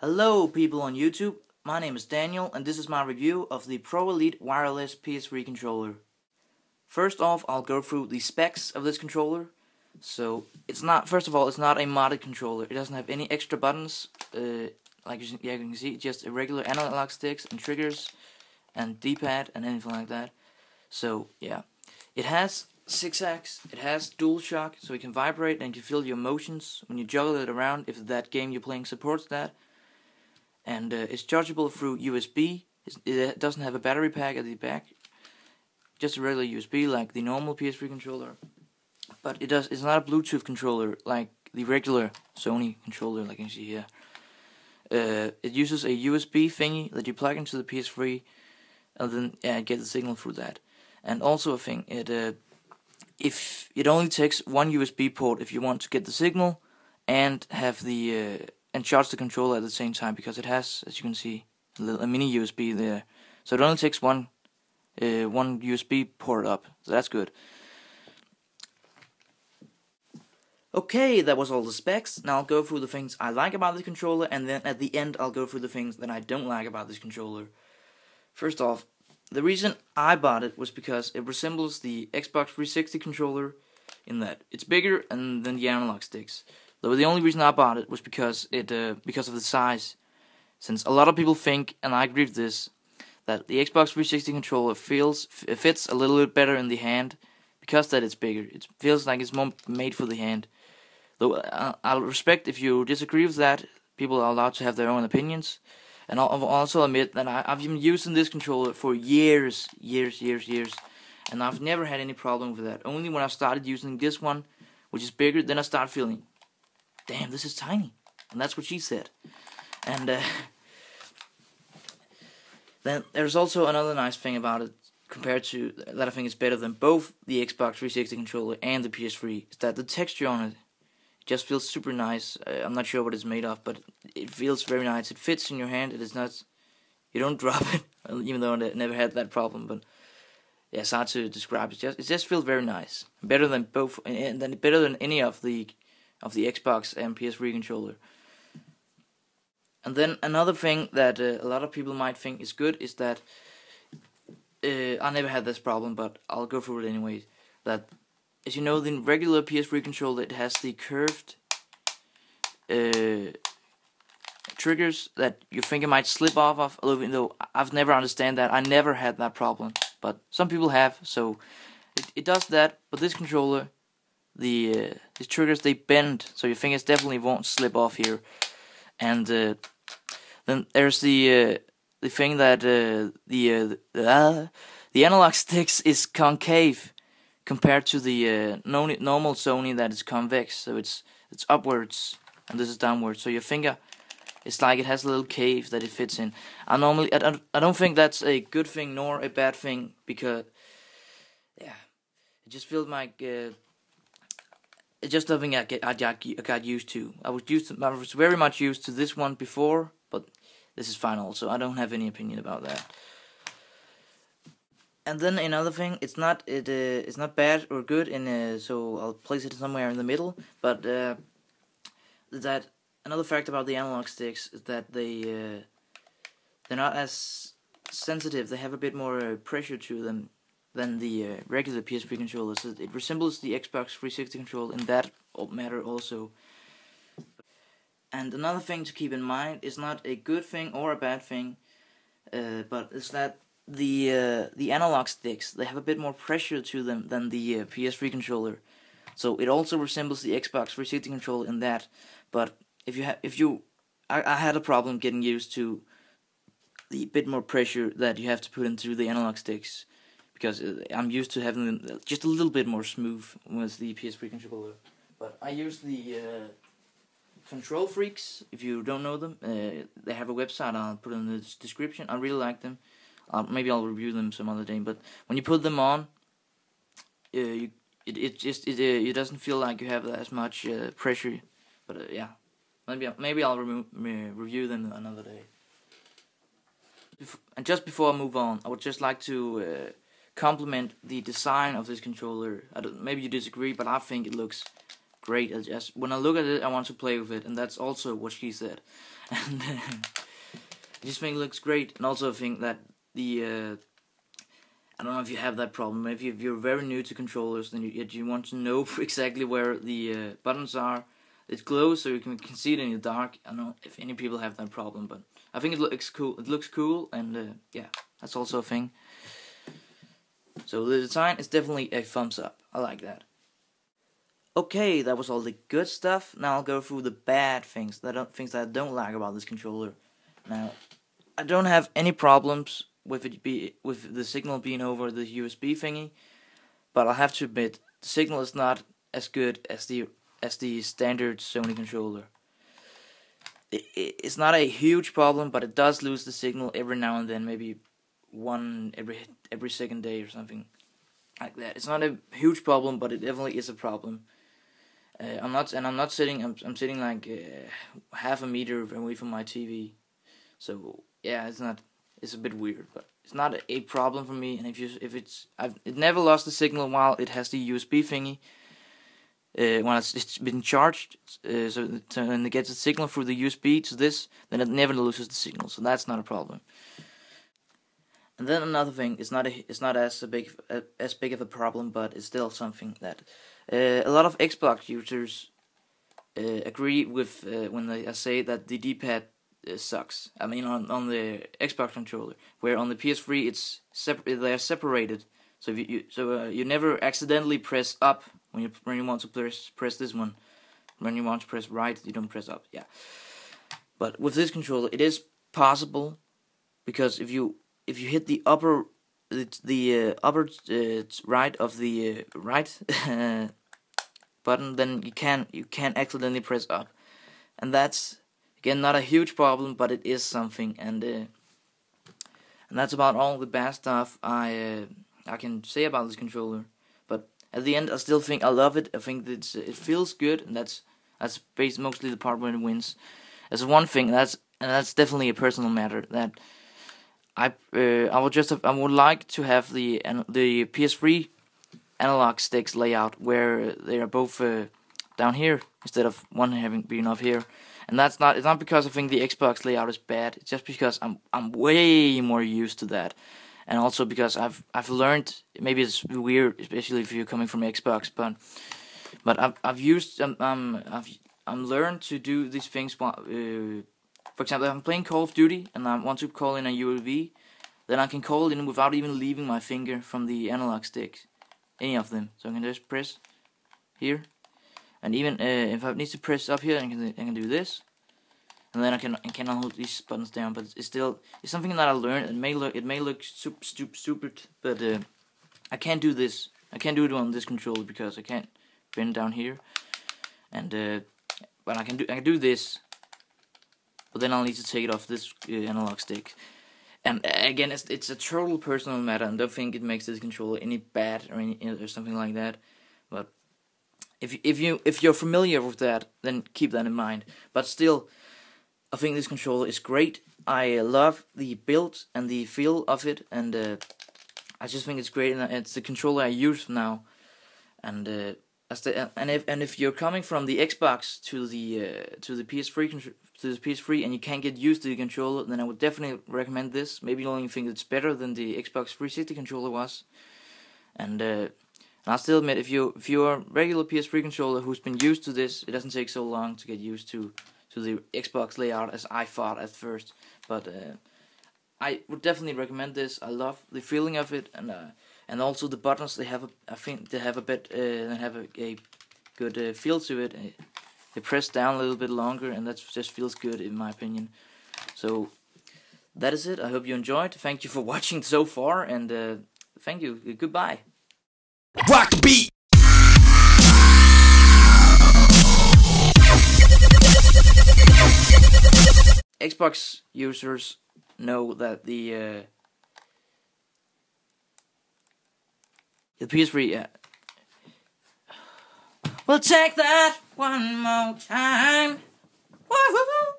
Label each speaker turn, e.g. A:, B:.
A: Hello people on YouTube, my name is Daniel and this is my review of the Pro Elite Wireless PS3 controller. First off, I'll go through the specs of this controller. So, first of all, it's not a modded controller. It doesn't have any extra buttons, like you can see, just a regular analog sticks and triggers and D-pad and anything like that. So, yeah. It has 6-axis, it has dual shock, so it can vibrate and you feel your motions when you juggle it around if that game you're playing supports that. And it's chargeable through USB. It doesn't have a battery pack at the back, just a regular USB like the normal PS3 controller. But it's not a Bluetooth controller like the regular Sony controller like you can see here. It uses a USB thingy that you plug into the PS3 and then get the signal through that. And also a thing, if it only takes one USB port if you want to get the signal and have the and charge the controller at the same time, because it has, as you can see, a mini USB there. So it only takes one USB port up. So that's good. Okay, that was all the specs. Now I'll go through the things I like about this controller, and then at the end I'll go through the things that I don't like about this controller. First off, the reason I bought it was because it resembles the Xbox 360 controller in that it's bigger than the analog sticks. Though the only reason I bought it was because of the size. Since a lot of people think, and I agree with this, that the Xbox 360 controller fits a little bit better in the hand because that it's bigger. It feels like it's more made for the hand. Though I'll respect if you disagree with that. People are allowed to have their own opinions. And I'll also admit that I've been using this controller for years, and I've never had any problem with that. Only when I started using this one, which is bigger, then I start feeling, damn, this is tiny. And that's what she said. And then there's also another nice thing about it, compared to that I think is better than both the Xbox 360 controller and the PS3, is that the texture on it just feels super nice. I'm not sure what it's made of, but it feels very nice. It fits in your hand. It is not, you don't drop it, even though I never had that problem. But yeah, it's hard to describe. It just feels very nice, better than both, and better than any of the Xbox and PS3 controller. And then another thing that a lot of people might think is good is that I never had this problem, but I'll go through it anyway. That, as you know, the regular PS3 controller, it has the curved triggers that your finger might slip off of, even though I've never understand that. I never had that problem, but some people have, so it does that. But this controller, the triggers, they bend, so your fingers definitely won't slip off here. And then there's the thing that the analog sticks is concave compared to the normal Sony that is convex, so it's upwards and this is downwards. So your finger, it's like it has a little cave that it fits in. I don't think that's a good thing nor a bad thing, because yeah, it just feels like it's just something I got used to. I was very much used to this one before, but this is fine also. I don't have any opinion about that. And then another thing, it's not bad or good, so I'll place it somewhere in the middle. But that another fact about the analog sticks is that they're not as sensitive. They have a bit more pressure to them than the regular PS3 controller. So it resembles the Xbox 360 controller in that matter also. And another thing to keep in mind is not a good thing or a bad thing, but it's that the analog sticks, they have a bit more pressure to them than the PS3 controller. So it also resembles the Xbox 360 controller in that. But I had a problem getting used to the bit more pressure that you have to put into the analog sticks, because I'm used to having them just a little bit more smooth with the PS3 controller. But I use the Kontrol Freeks. If you don't know them, they have a website. I'll put it in the description. I really like them. Maybe I'll review them some other day. But when you put them on, it doesn't feel like you have as much pressure. But yeah, maybe I'll review them another day. And just before I move on, I would just like to compliment the design of this controller. Maybe you disagree, but I think it looks great. When I look at it, I want to play with it, and that's also what she said. And I just think it looks great, and also I think that the I don't know if you have that problem. If you're very new to controllers, then you want to know exactly where the buttons are. It glows so you can see it in the dark. I don't know if any people have that problem, but I think it looks cool. It looks cool, and yeah, that's also a thing. So the design is definitely a thumbs up. I like that. Okay, that was all the good stuff. Now I'll go through the bad things, things that I don't like about this controller. Now, I don't have any problems with the signal being over the USB thingy, but I have to admit the signal is not as good as the standard Sony controller. It's not a huge problem, but it does lose the signal every now and then, maybe one every second day or something like that. It's not a huge problem, but it definitely is a problem. I'm sitting like half a meter away from my TV, so yeah, it's a bit weird, but it's not a problem for me. And it never lost the signal while it has the USB thingy. When it's been charged, so when it gets a signal through the USB to this, then it never loses the signal, so that's not a problem. And then another thing, it's not as big of a problem, but it's still something that a lot of Xbox users agree with when I say that the D-pad sucks. I mean, on the Xbox controller, where on the PS3 they are separated, so you never accidentally press up when you want to press this one. When you want to press right, you don't press up. Yeah, but with this controller, it is possible, because if you hit the upper right of the right button, then you can accidentally press up, and that's again not a huge problem, but it is something, and that's about all the bad stuff I can say about this controller. But at the end, I still think I love it. I think it feels good, and that's mostly the part where it wins. There's one thing that's definitely a personal matter that I would like to have the PS3 analog sticks layout where they are both down here instead of one being up here. And it's not because I think the Xbox layout is bad. It's just because I'm way more used to that, and also because I've learned. Maybe it's weird, especially if you're coming from Xbox, but I've learned to do these things. For example, if I'm playing Call of Duty and I want to call in a UAV, then I can call in without even leaving my finger from the analog stick, any of them. So I can just press here, and even if I need to press up here, I can do this, and then I can hold these buttons down. But it's something that I learned. It may look stupid, but I can't do this. I can't do it on this controller because I can't bend down here, and but I can do this. But then I'll need to take it off this analog stick. And again, it's a total personal matter, and I don't think it makes this controller any bad or something like that. But if you're familiar with that, then keep that in mind. But still, I think this controller is great. I love the build and the feel of it, and I just think it's great. And it's the controller I use now. And if you're coming from the Xbox to the PS3 and you can't get used to the controller, then I would definitely recommend this. Maybe you only think it's better than the Xbox 360 controller was. And I'll still admit, if you're a regular PS3 controller who's been used to this, it doesn't take so long to get used to the Xbox layout as I thought at first. But I would definitely recommend this. I love the feeling of it, and also the buttons. I think they have a good feel to it. They press down a little bit longer, and that just feels good in my opinion. So that is it. I hope you enjoyed. Thank you for watching so far, and thank you. Goodbye.
B: Rock the beat.
A: Xbox users know that the PS3, yeah. We'll take that one more time. Woohoo!